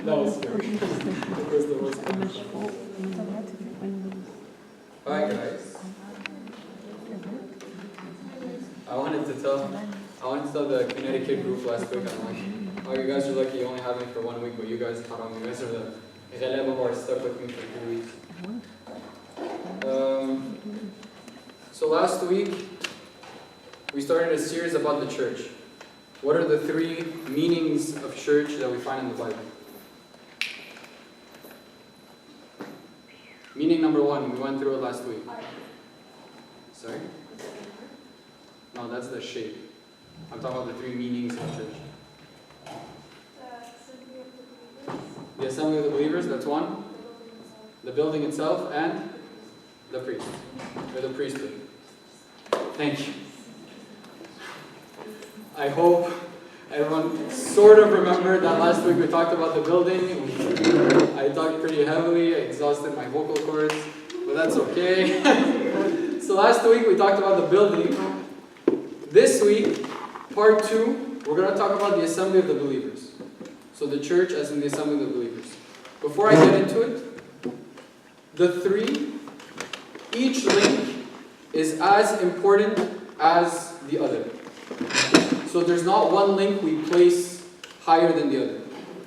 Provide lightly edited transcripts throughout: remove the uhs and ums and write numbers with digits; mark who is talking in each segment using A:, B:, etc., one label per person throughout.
A: That was scary. Because there was Alright guys. I wanted to tell the Connecticut group last week, I'm like, oh, you guys are lucky you only have me for 1 week, but you guys are the Ghalaba who are stuck with me for 3 weeks. So last week, we started a series about the church. What are the 3 meanings of church that we find in the Bible? Meaning number 1, we went through it last week. Sorry? No, that's the shape. I'm talking about the 3 meanings of church. The assembly of the believers, that's 1. The building itself and the priest, or the priesthood. Thank you. I hope everyone sort of remembered that last week we talked about the building. I talked pretty heavily, I exhausted my vocal cords, but that's okay. So last week we talked about the building. This week, part 2, we're going to talk about the assembly of the believers. So the church as in the assembly of the believers. Before I get into it, the 3, each link is as important as the other. So there's not one link we place higher than the other.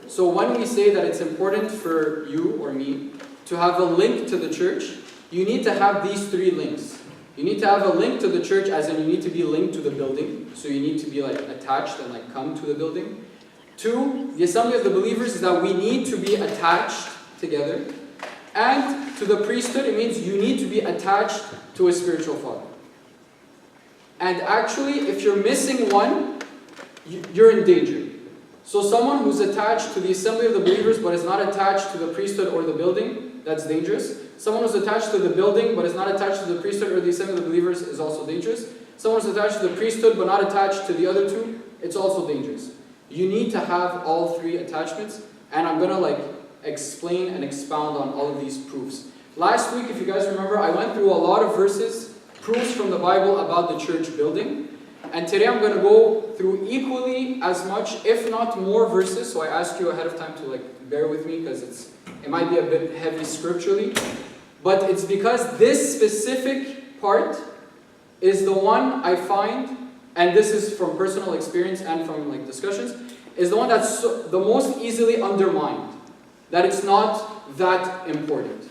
A: So when we say that it's important for you or me to have a link to the church, you need to have these 3 links. You need to have a link to the church as in you need to be linked to the building. So you need to be like attached and like come to the building. 2, the assembly of the believers is that we need to be attached together. And to the priesthood, it means you need to be attached to a spiritual father. And actually, if you're missing one, you're in danger. So someone who's attached to the assembly of the believers but is not attached to the priesthood or the building, that's dangerous. Someone who's attached to the building but is not attached to the priesthood or the assembly of the believers is also dangerous. Someone who's attached to the priesthood but not attached to the other 2, it's also dangerous. You need to have all 3 attachments, and I'm going to explain and expound on all of these proofs. Last week, if you guys remember, I went through a lot of verses, proofs from the Bible about the church building. And today I'm going to go through equally as much, if not more verses. So I ask you ahead of time to bear with me because it might be a bit heavy scripturally. But it's because this specific part is the one I find, and this is from personal experience and from discussions, is the one that's the most easily undermined. That it's not that important.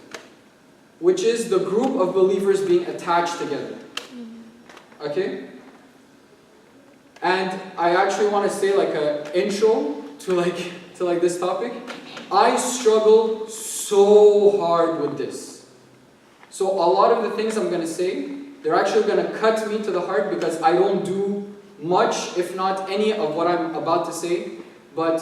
A: Which is the group of believers being attached together. Okay? And I actually want to say an intro to this topic. I struggle so hard with this. So a lot of the things I'm going to say, they're actually going to cut me to the heart because I don't do much, if not any, of what I'm about to say. But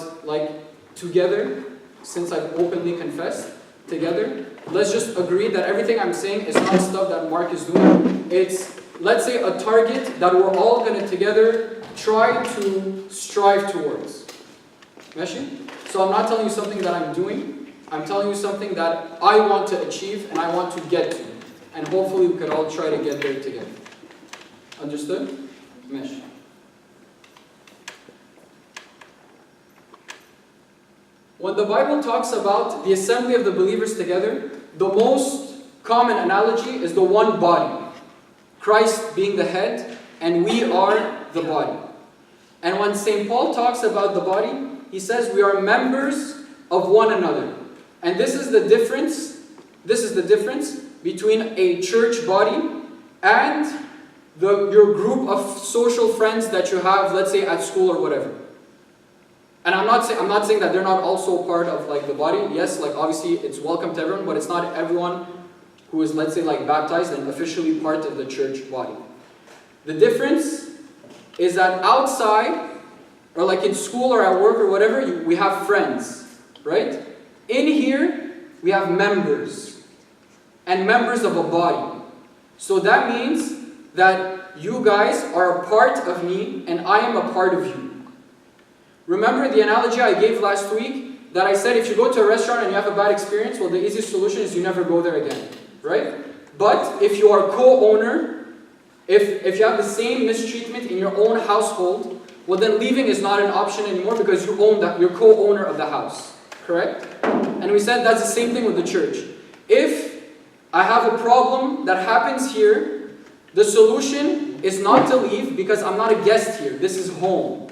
A: together, since I've openly confessed, together, let's just agree that everything I'm saying is not stuff that Mark is doing. It's, let's say, a target that we're all going to together try to strive towards. Meshi? So I'm not telling you something that I'm doing. I'm telling you something that I want to achieve and I want to get to. And hopefully we could all try to get there together. Understood? Mesh. When the Bible talks about the assembly of the believers together, the most common analogy is the one body. Christ being the head, and we are the body. And when St. Paul talks about the body, he says we are members of one another. And this is the difference between a church body and your group of social friends that you have, let's say, at school or whatever. And I'm not saying that they're not also part of the body. Yes, obviously it's welcome to everyone, but it's not everyone who is, let's say, baptized and officially part of the church body. The difference is that outside, or in school or at work or whatever, we have friends, right? In here, we have members, and members of a body. So that means that you guys are a part of me, and I am a part of you. Remember the analogy I gave last week that I said if you go to a restaurant and you have a bad experience, well, the easiest solution is you never go there again, right? But if you are co-owner, if you have the same mistreatment in your own household, well then leaving is not an option anymore because you own that, you're co-owner of the house. Correct? And we said that's the same thing with the church. If I have a problem that happens here, the solution is not to leave because I'm not a guest here. This is home.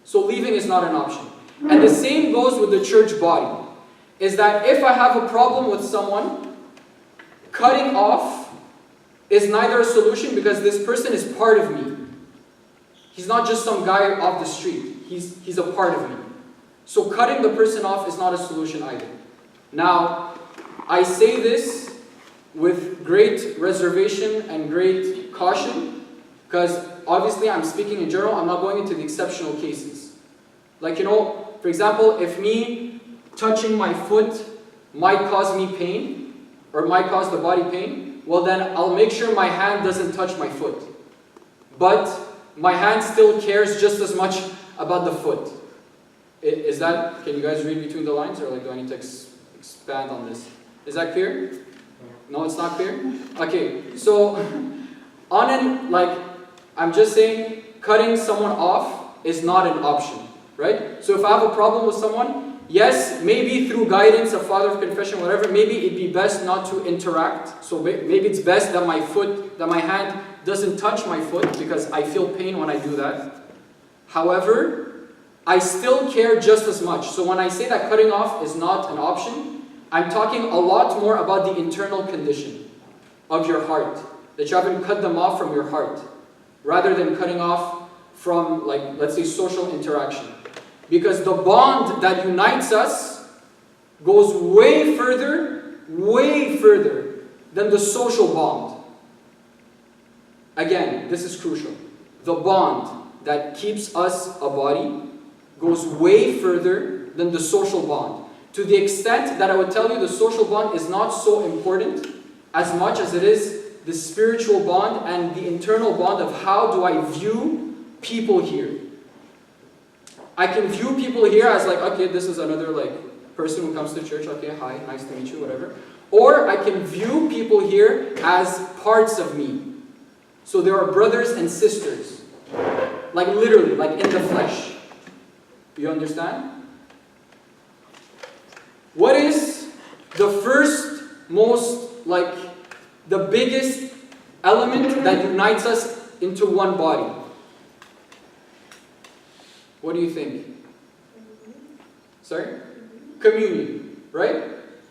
A: So leaving is not an option. And the same goes with the church body. Is that if I have a problem with someone, cutting off is neither a solution because this person is part of me. He's not just some guy off the street. He's a part of me. So cutting the person off is not a solution either. Now, I say this with great reservation and great caution because obviously I'm speaking in general. I'm not going into the exceptional cases. Like, for example, if me touching my foot might cause me pain or might cause the body pain, well then I'll make sure my hand doesn't touch my foot. But my hand still cares just as much about the foot. Is that, can you guys read between the lines or do I need to expand on this? Is that clear? No, it's not clear? Okay, so I'm just saying cutting someone off is not an option, right? So if I have a problem with someone, yes, maybe through guidance, a father of confession, whatever, maybe it'd be best not to interact. So maybe it's best that my hand doesn't touch my foot because I feel pain when I do that. However, I still care just as much. So when I say that cutting off is not an option, I'm talking a lot more about the internal condition of your heart. That you haven't cut them off from your heart, rather than cutting off from, let's say, social interaction. Because the bond that unites us goes way further than the social bond. Again, this is crucial. The bond that keeps us a body goes way further than the social bond. To the extent that I would tell you the social bond is not so important as much as it is the spiritual bond and the internal bond of how do I view people here. I can view people here as okay, this is another person who comes to church, okay, hi, nice to meet you, whatever. Or I can view people here as parts of me. So there are brothers and sisters. Literally, in the flesh. You understand? What is the first, the biggest element that unites us into one body? What do you think? Sorry? Communion, right?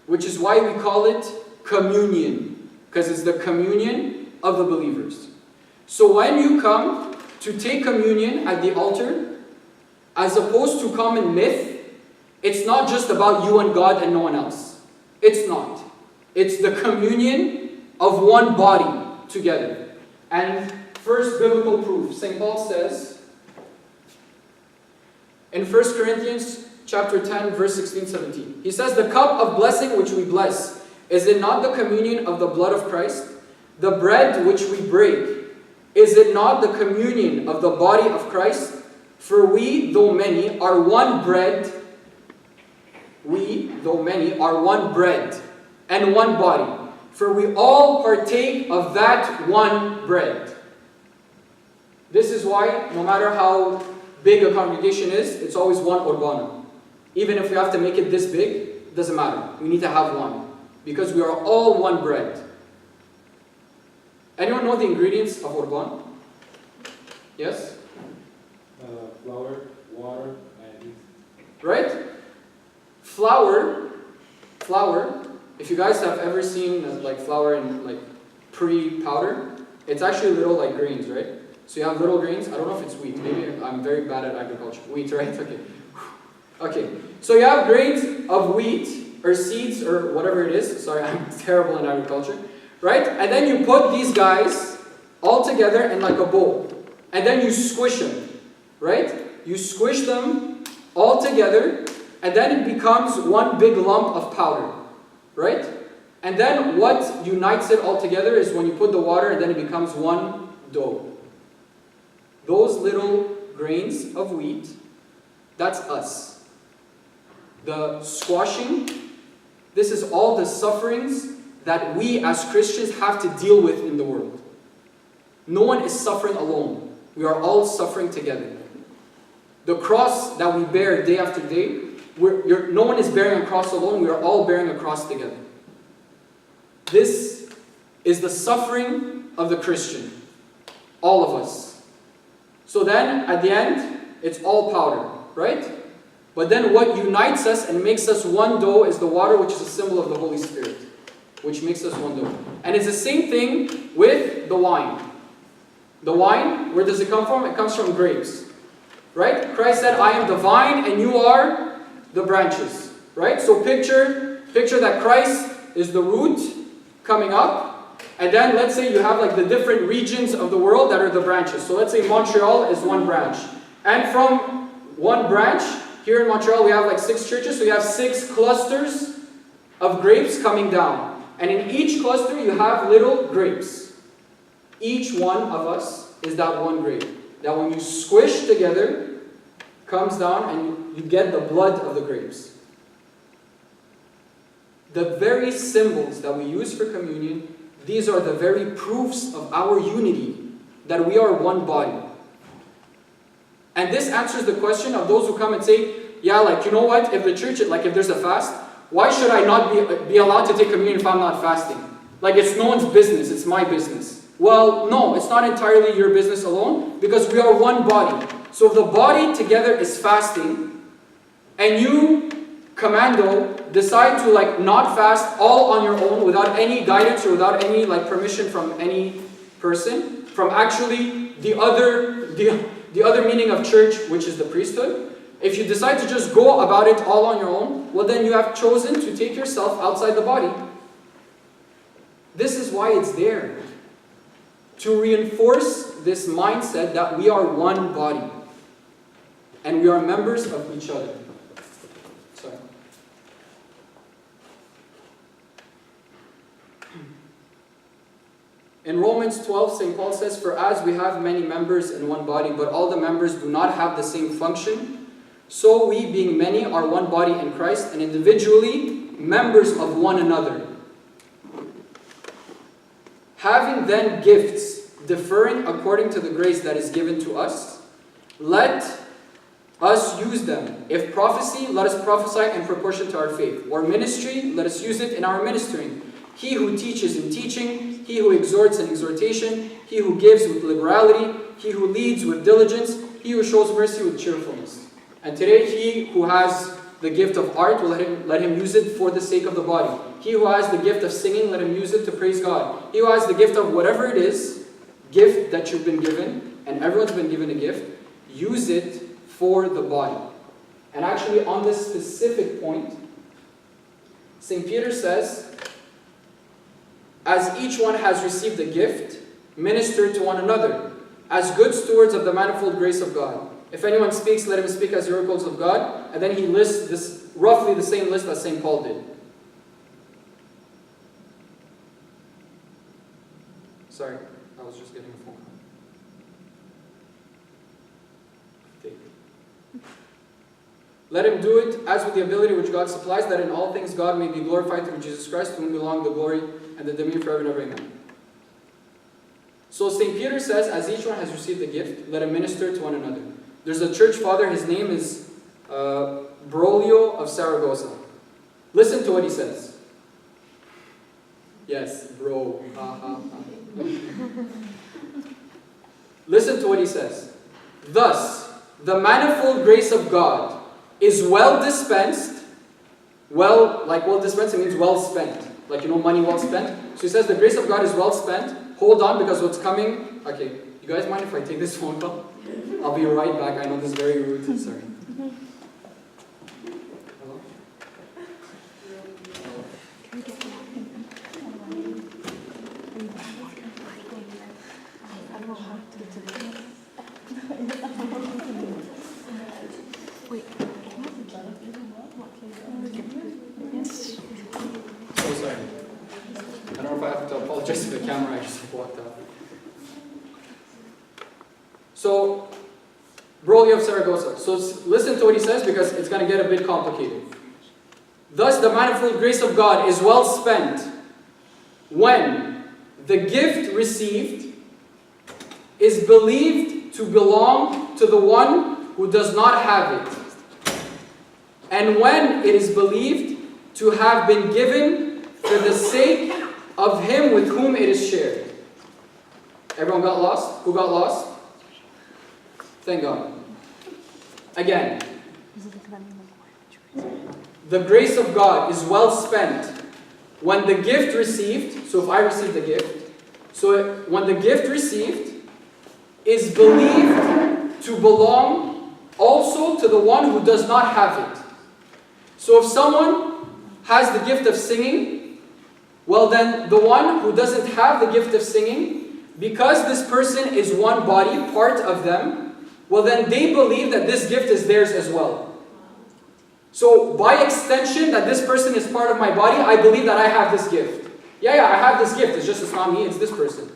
A: Which is why we call it communion. Because it's the communion of the believers. So when you come to take communion at the altar, as opposed to common myth, it's not just about you and God and no one else. It's not. It's the communion of one body together. And first biblical proof, St. Paul says in 1 Corinthians chapter 10, verse 16-17. He says, the cup of blessing which we bless, is it not the communion of the blood of Christ? The bread which we break, is it not the communion of the body of Christ? For we, though many, are one bread. We, though many, are one bread and one body. For we all partake of that one bread. This is why, no matter how big a congregation is, it's always one urbano. Even if we have to make it this big, it doesn't matter. We need to have one. Because we are all one bread. Anyone know the ingredients of urban? Yes?
B: Flour, water, and yeast.
A: Right? Flour, if you guys have ever seen flour in pre-powder, it's actually little grains, right? So you have little grains. I don't know if it's wheat. Maybe I'm very bad at agriculture. Wheat, right? Okay. Okay. So you have grains of wheat or seeds or whatever it is. Sorry, I'm terrible in agriculture. Right? And then you put these guys all together in a bowl. And then you squish them. Right? You squish them all together, and then it becomes one big lump of powder. Right? And then what unites it all together is when you put the water, and then it becomes one dough. Those little grains of wheat, that's us. The squashing, this is all the sufferings that we as Christians have to deal with in the world. No one is suffering alone. We are all suffering together. The cross that we bear day after day, no one is bearing a cross alone, we are all bearing a cross together. This is the suffering of the Christian. All of us. So then, at the end, it's all powder, right? But then what unites us and makes us one dough is the water, which is a symbol of the Holy Spirit, which makes us one dough. And it's the same thing with the wine. The wine, where does it come from? It comes from grapes, right? Christ said, I am the vine and you are the branches, right? So picture that Christ is the root coming up, and then let's say you have like the different regions of the world that are the branches. So let's say Montreal is one branch. And from one branch, here in Montreal we have like 6 churches, so you have 6 clusters of grapes coming down. And in each cluster you have little grapes. Each one of us is that one grape. That when you squish together, comes down and you get the blood of the grapes. The very symbols that we use for communion, these are the very proofs of our unity, that we are one body. And this answers the question of those who come and say, yeah, like, you know what, if the church, like if there's a fast, why should I not be allowed to take communion if I'm not fasting? Like it's no one's business, it's my business. Well, no, it's not entirely your business alone, because we are one body. So if the body together is fasting, and you, commando, decide to like not fast all on your own without any guidance or without any like permission from any person, from actually the other meaning of church, which is the priesthood, if you decide to just go about it all on your own, well then you have chosen to take yourself outside the body. This is why it's there. To reinforce this mindset that we are one body. And we are members of each other. Sorry. In Romans 12, St. Paul says, for as we have many members in one body, but all the members do not have the same function, so we, being many, are one body in Christ, and individually members of one another. Having then gifts differing according to the grace that is given to us, let us use them. If prophecy, let us prophesy in proportion to our faith. Or ministry, let us use it in our ministering. He who teaches in teaching, he who exhorts in exhortation, he who gives with liberality, he who leads with diligence, he who shows mercy with cheerfulness. And today, he who has the gift of art, will let him use it for the sake of the body. He who has the gift of singing, let him use it to praise God. He who has the gift of whatever it is, gift that you've been given, and everyone's been given a gift, use it for the body. And actually on this specific point, St. Peter says, as each one has received a gift, minister to one another, as good stewards of the manifold grace of God. If anyone speaks, let him speak as the oracles of God. And then he lists this, roughly the same list that St. Paul did. Sorry, I was just getting a phone call. Let him do it as with the ability which God supplies, that in all things God may be glorified through Jesus Christ, to whom belong the glory and the dominion forever and ever. Amen. So St. Peter says, as each one has received a gift, let him minister to one another. There's a church father, his name is Brolio of Saragossa. Listen to what he says. Yes, bro. Listen to what he says. Thus, the manifold grace of God is well dispensed. Well dispensed, it means well spent. Like, you know, money well spent. So he says the grace of God is well spent. Hold on, because what's coming... Okay, you guys mind if I take this phone call? I'll be right back. I know this is very rude. Sorry. Hello? So sorry. I don't know if I have to apologize to the camera. I just walked out. So, Brolio of Saragossa. So listen to what he says, because it's going to get a bit complicated. Thus the manifold grace of God is well spent when the gift received is believed to belong to the one who does not have it. And when it is believed to have been given for the sake of him with whom it is shared. Everyone got lost? Who got lost? Thank God. Again, the grace of God is well spent when the gift received, so if I receive the gift, so when the gift received is believed to belong also to the one who does not have it. So if someone has the gift of singing, well then the one who doesn't have the gift of singing, because this person is one body, part of them, well then they believe that this gift is theirs as well. So by extension, that this person is part of my body, I believe that I have this gift. Yeah, I have this gift, it's not me, it's this person.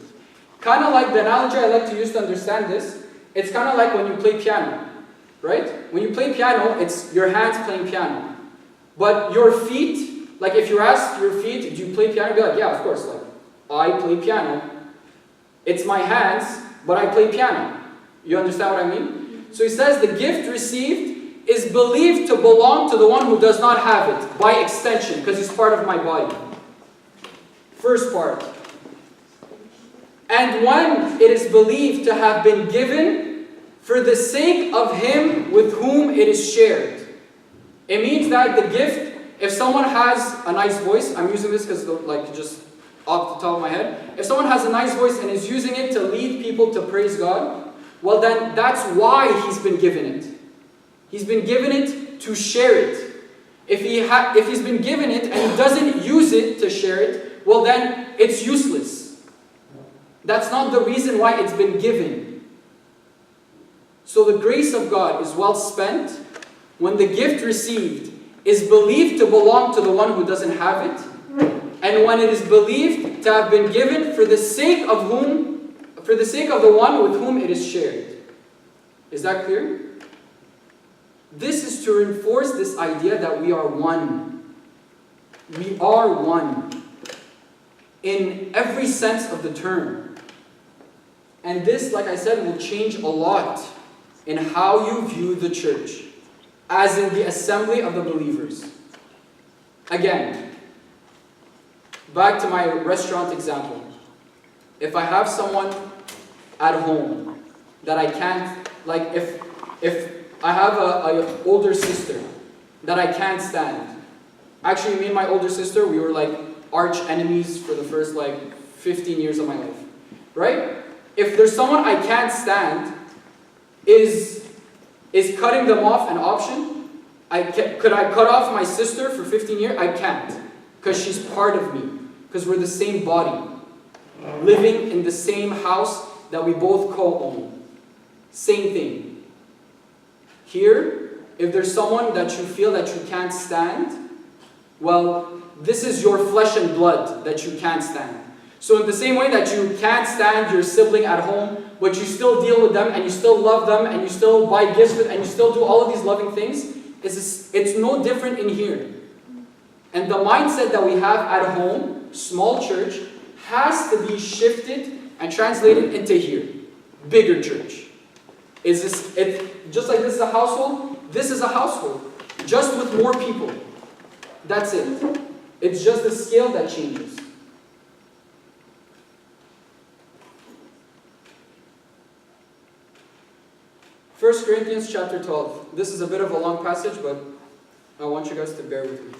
A: Kind of like the analogy I like to use to understand this, it's kind of like when you play piano, right? When you play piano, it's your hands playing piano. But your feet, like if you ask your feet, do you play piano? You'd be like, yeah, of course, like, I play piano. It's my hands, but I play piano. You understand what I mean? So he says the gift received is believed to belong to the one who does not have it, by extension, because he's part of my body. First part. And when it is believed to have been given for the sake of him with whom it is shared. It means that the gift, if someone has a nice voice, I'm using this because like just off the top of my head, if someone has a nice voice and is using it to lead people to praise God, well then that's why he's been given it. He's been given it to share it. If he's been given it and he doesn't use it to share it, well then it's useless. That's not the reason why it's been given. So the grace of God is well spent when the gift received is believed to belong to the one who doesn't have it, and when it is believed to have been given for the sake of the one with whom it is shared. Is that clear? This is to reinforce this idea that we are one. We are one in every sense of the term. And this, like I said, will change a lot in how you view the church, as in the assembly of the believers. Again, back to my restaurant example. If I have someone at home that I can't, like if I have an older sister that I can't stand. Actually, me and my older sister, we were like arch enemies for the first like 15 years of my life. Right? If there's someone I can't stand, is cutting them off an option? Could I cut off my sister for 15 years? I can't. Because she's part of me. Because we're the same body. Living in the same house that we both co-own. Same thing. Here, if there's someone that you feel that you can't stand, well, this is your flesh and blood that you can't stand. So in the same way that you can't stand your sibling at home, but you still deal with them, and you still love them, and you still buy gifts with, and you still do all of these loving things, it's no different in here. And the mindset that we have at home, small church, has to be shifted and translated into here, bigger church. Just like this is a household, this is a household, just with more people. That's it. It's just the scale that changes. First Corinthians chapter 12. This is a bit of a long passage, but I want you guys to bear with me.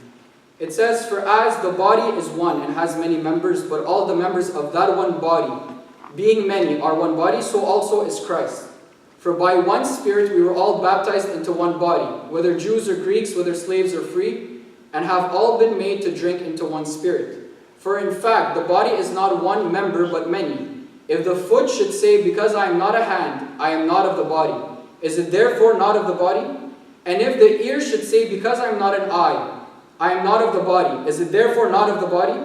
A: It says, "For as the body is one and has many members, but all the members of that one body, being many, are one body, so also is Christ. For by one Spirit we were all baptized into one body, whether Jews or Greeks, whether slaves or free, and have all been made to drink into one Spirit. For in fact, the body is not one member, but many. If the foot should say, because I am not a hand, I am not of the body, is it therefore not of the body? And if the ear should say, because I am not an eye, I am not of the body, is it therefore not of the body?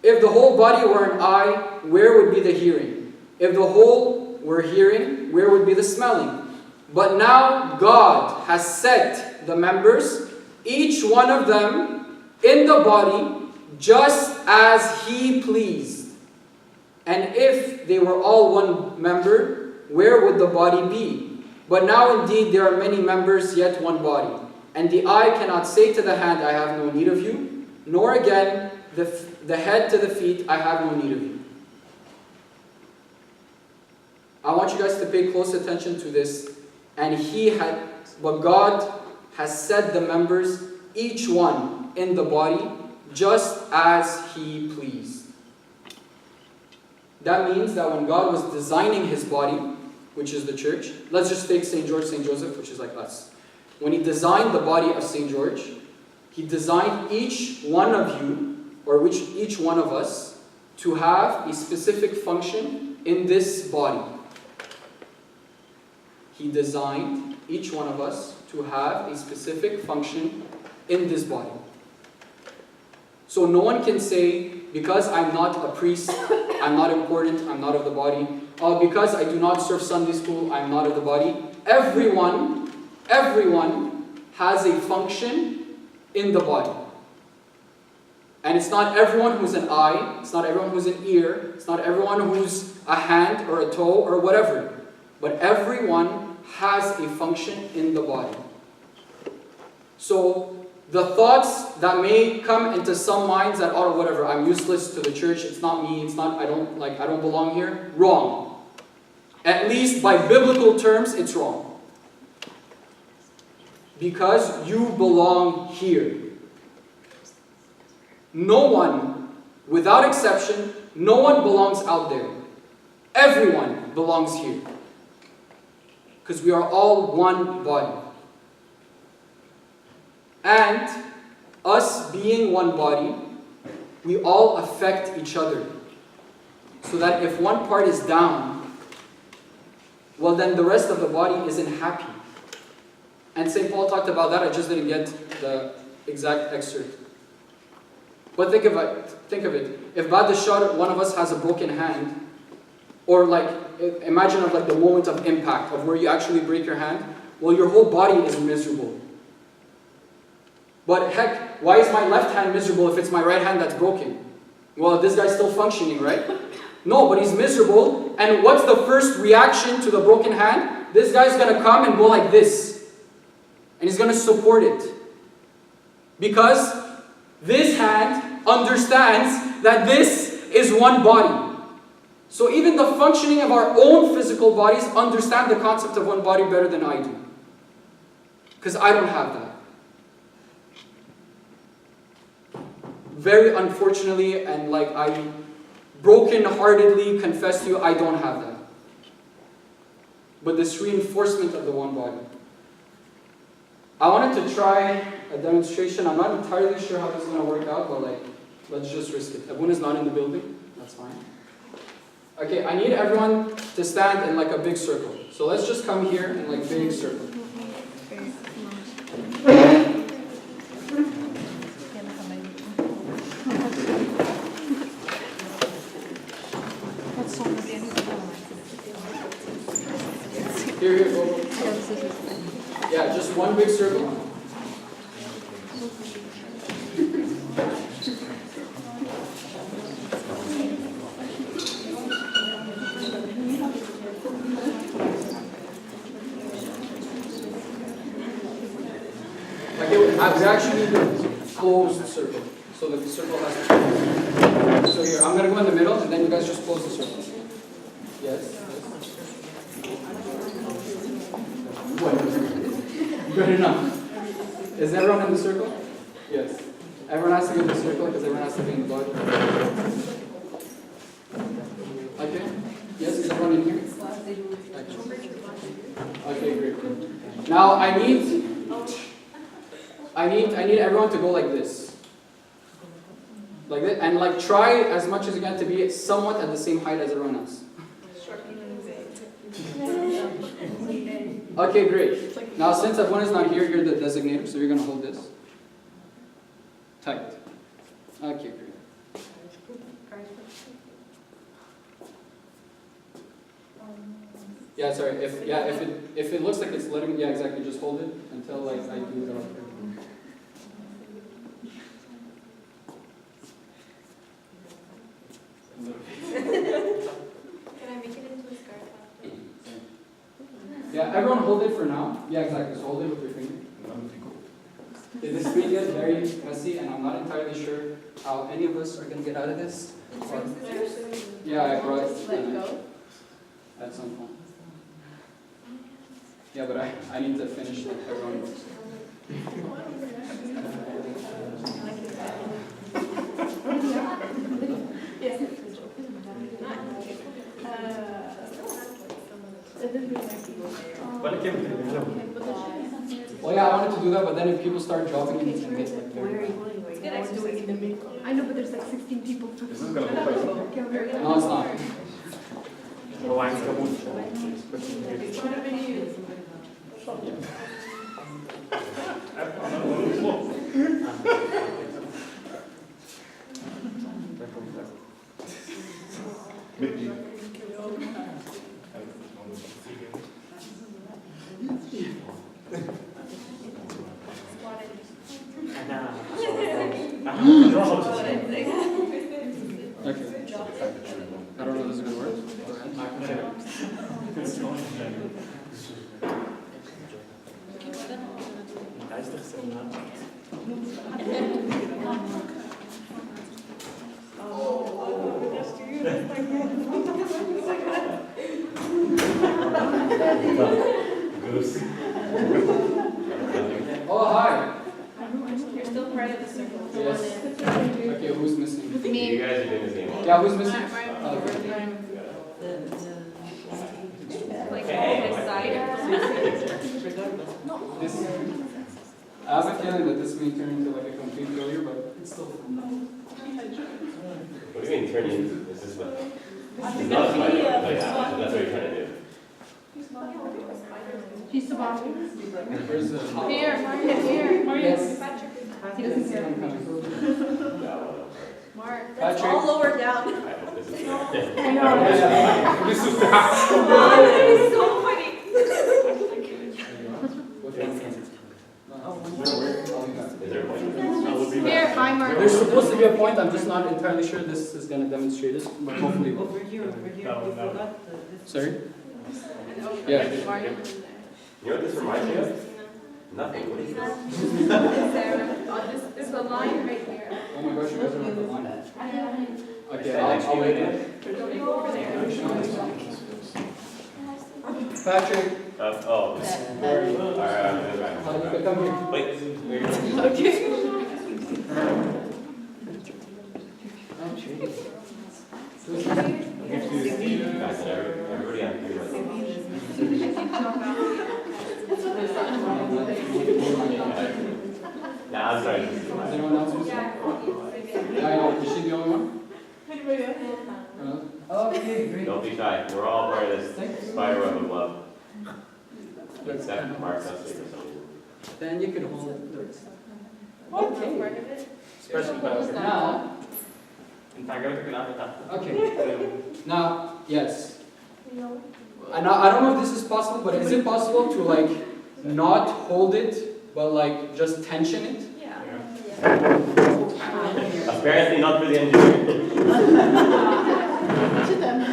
A: If the whole body were an eye, where would be the hearing? If the whole were hearing, where would be the smelling? But now God has set the members, each one of them, in the body, just as He pleased. And if they were all one member, where would the body be? But now indeed there are many members, yet one body. And the eye cannot say to the hand, I have no need of you, nor again the head to the feet, I have no need of you. I want you guys to pay close attention to this. But God has set the members, each one in the body, just as He pleased. That means that when God was designing His body, which is the church, let's just take St. George, St. Joseph, which is like us. When He designed the body of St. George, He designed each one of you, or each one of us, to have a specific function in this body. He designed each one of us to have a specific function in this body. So no one can say, because I'm not a priest, I'm not important, I'm not of the body. Because I do not serve Sunday school, I'm not of the body. Everyone has a function in the body. And it's not everyone who's an eye, it's not everyone who's an ear, it's not everyone who's a hand or a toe or whatever. But everyone has a function in the body. So the thoughts that may come into some minds that, oh, whatever, I'm useless to the church, it's not me, I don't belong here, wrong. At least by biblical terms, it's wrong. Because you belong here. No one, without exception, no one belongs out there. Everyone belongs here. Because we are all one body. And us being one body, we all affect each other. So that if one part is down, well then the rest of the body isn't happy. And St. Paul talked about that, I just didn't get the exact excerpt. But think of it. If Ba'ad al-Shar, one of us has a broken hand, or imagine the moment of impact, of where you actually break your hand, well your whole body is miserable. But heck, why is my left hand miserable if it's my right hand that's broken? Well, this guy's still functioning, right? No, but he's miserable, and what's the first reaction to the broken hand? This guy's going to come and go like this. And he's going to support it. Because this hand understands that this is one body. So even the functioning of our own physical bodies understand the concept of one body better than I do. Because I don't have that. Very unfortunately, and I broken-heartedly confess to you, I don't have that. But this reinforcement of the one body. I wanted to try a demonstration. I'm not entirely sure how this is going to work out, but let's just risk it. Everyone is not in the building. That's fine. Okay, I need everyone to stand in a big circle. So let's just come here in big circle. Here, go. Yeah, just one big circle. We actually need a closed circle. So the circle has to close. So here, I'm going to go in the middle, and then you guys just close the circle. Yes? Good enough. Is everyone in the circle? Yes. Everyone has to be in the circle because everyone has to be in the body. Okay? Yes, is everyone in here? Okay, great. Now I need everyone to go like this. Like this, and try as much as you can to be somewhat at the same height as everyone else. Okay, great. Now since everyone is not here, you're the designator, so you're going to hold this. Tight. Okay, great. Yeah, sorry. If it looks like it's letting, yeah, exactly. Just hold it until I do the. Can I make it into a scarf? Yeah, Everyone hold it for now. Yeah, exactly. So hold it with your finger. Okay, this may get very messy, and I'm not entirely sure how any of us are going to get out of this. Yeah, I brought it at some point. Yeah, but I need to finish everyone. Well, yeah, I wanted to do that, but then if people start dropping it, it's going to get like very bad.
C: I know, but there's like 16 people.
B: This is gonna look like.
A: No, it's not. Okay. I don't know if this is going to work. Go ahead. Oh, hi.
C: You're still part of the circle.
A: Yes. Okay, who's missing?
D: You guys are doing the same one.
A: Yeah, who's missing?
C: Like this side.
A: This. I have a feeling that this may turn into like a complete failure, but it's still fun.
D: What do you mean turn into? Is this what? It's not a spider. Oh, yeah, that's what you're trying to do.
C: She's the bottom.
A: Where's the top?
C: Here, Mark, here.
A: Yes.
C: He doesn't care. Mark, that's
A: Patrick.
C: all lower down.
D: I hope this is
C: I know.
B: This is the
C: That is so funny.
D: Is there a point?
C: Here, bye, Mark.
A: There's supposed to be a point, I'm just not entirely sure this is going to demonstrate it, but hopefully it will.
E: Over here, you forgot the.
A: Sorry? Yeah.
D: You know what this reminds me of? Nothing. What is this?
C: Sarah, there's a line right here.
A: Oh my gosh, you guys are on the line. Okay, I'll wait there.
C: Don't you go over there?
A: Patrick.
D: Oh. Alright, I'm going
A: Come here.
D: back. Wait, where
C: Okay.
D: guys, everybody on here. Nah, I'm sorry.
A: Is anyone else missing? Yeah, I know. Is she the only one? Okay, great.
D: Don't be shy. We're all part of this spider web of love. Except Mark's not sleeping or something.
A: Then you can hold it.
C: Okay.
B: special class.
A: Now, okay. Now, yes. I don't know if this is possible, but is it possible to like not hold it, but like just tension it?
C: Yeah.
D: Apparently not for the engineer.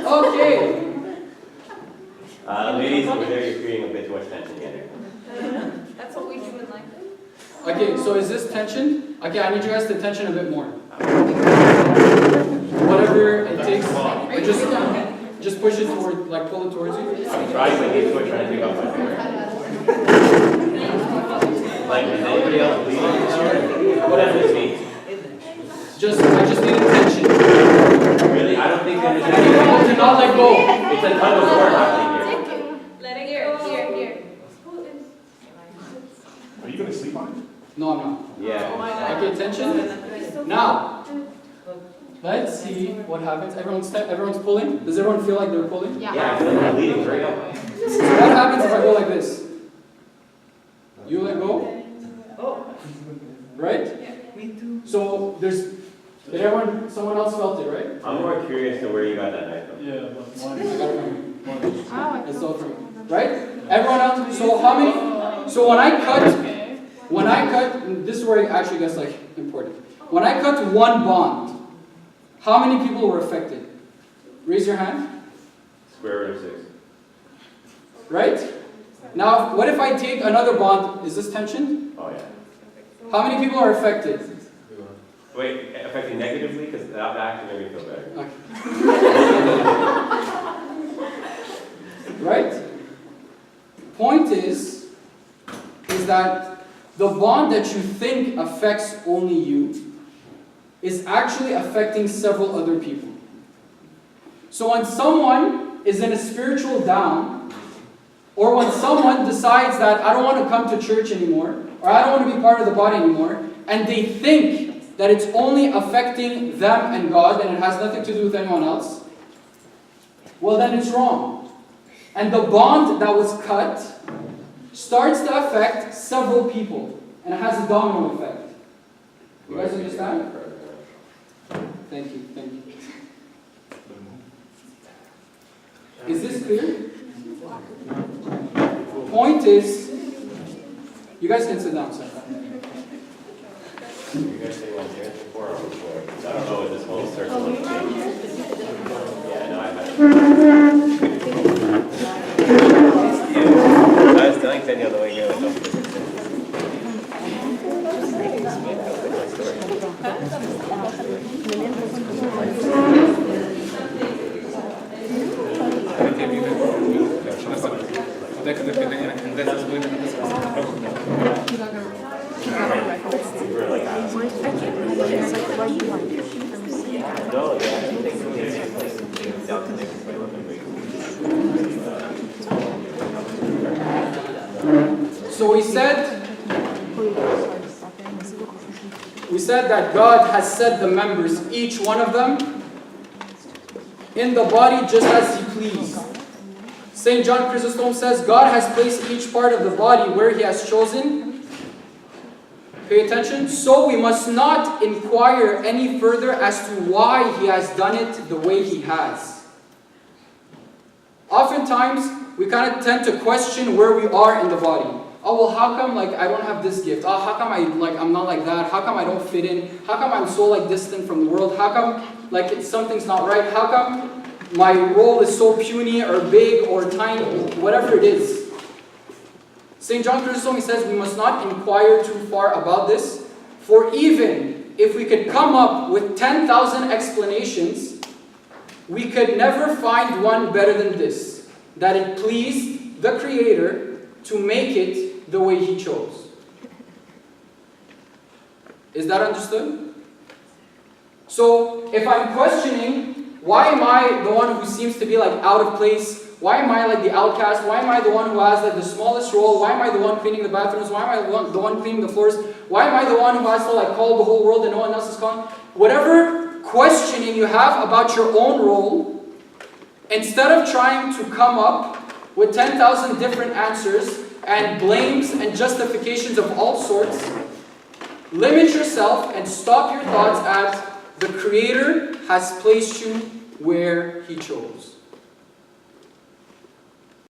A: Okay.
D: Ladies over there, you're creating a bit too much tension here.
C: That's what we do in life.
A: Okay, so is this tension? Okay, I need you guys to tension a bit more. Whatever it takes, or just push it toward, like pull it towards you.
D: I'm trying, but he's trying to take off my finger. Like, is anybody else bleeding? Whatever it means.
A: I just need tension.
D: Really? I don't think
A: I need you all to not let go.
D: it's a tug of war happening here.
C: Let it go. Here.
B: Are you gonna sleep on it?
A: No, I'm not.
D: Yeah.
A: Okay, tension. Now, let's see what happens. Everyone's pulling. Does everyone feel like they're pulling?
D: Yeah, I feel like I'm bleeding. Hurry up.
A: So what happens if I go like this? You let go? Right?
E: Me too.
A: So someone else felt it, right?
D: I'm more curious to where you got that knife from.
B: Yeah, but
A: I
B: one.
A: got it from you. It's all from you. Right? Everyone else, so how many? So when I cut, this is where it actually gets like important. When I cut one bond, how many people were affected? Raise your hand.
D: Square root of 6.
A: Right? Now, what if I take another bond? Is this tension?
D: Oh, yeah.
A: How many people are affected?
D: Wait, affecting negatively? Because that actually made me feel better.
A: Right? Point is that the bond that you think affects only you is actually affecting several other people. So when someone is in a spiritual down, or when someone decides that I don't want to come to church anymore, or I don't want to be part of the body anymore, and they think that it's only affecting them and God, and it has nothing to do with anyone else, well then it's wrong. And the bond that was cut starts to affect several people, and it has a domino effect. You guys understand? Thank you, thank you. Is this clear? Point is, you guys can sit down, sir.
D: You guys sitting on chairs before or before? I don't know if this whole circle will change. Yeah, no, I've had it. I was telling Daniel the way you were talking.
A: So we said that God has set the members, each one of them, in the body just as He pleased. St. John Chrysostom says, God has placed each part of the body where He has chosen. Pay attention. So we must not inquire any further as to why He has done it the way He has. Oftentimes, we kind of tend to question where we are in the body. Oh, well, how come I don't have this gift? Oh, how come I'm not like that? How come I don't fit in? How come I'm so distant from the world? How come something's not right? How come my role is so puny or big or tiny? Whatever it is. St. John Chrysostom, he says, we must not inquire too far about this, for even if we could come up with 10,000 explanations, we could never find one better than this, that it pleased the Creator to make it the way He chose. Is that understood? So, if I'm questioning, why am I the one who seems to be out of place? Why am I the outcast? Why am I the one who has the smallest role? Why am I the one cleaning the bathrooms? Why am I the one cleaning the floors? Why am I the one who has to call the whole world and no one else is calling? Whatever questioning you have about your own role, instead of trying to come up with 10,000 different answers and blames and justifications of all sorts, limit yourself and stop your thoughts at the Creator has placed you where He chose.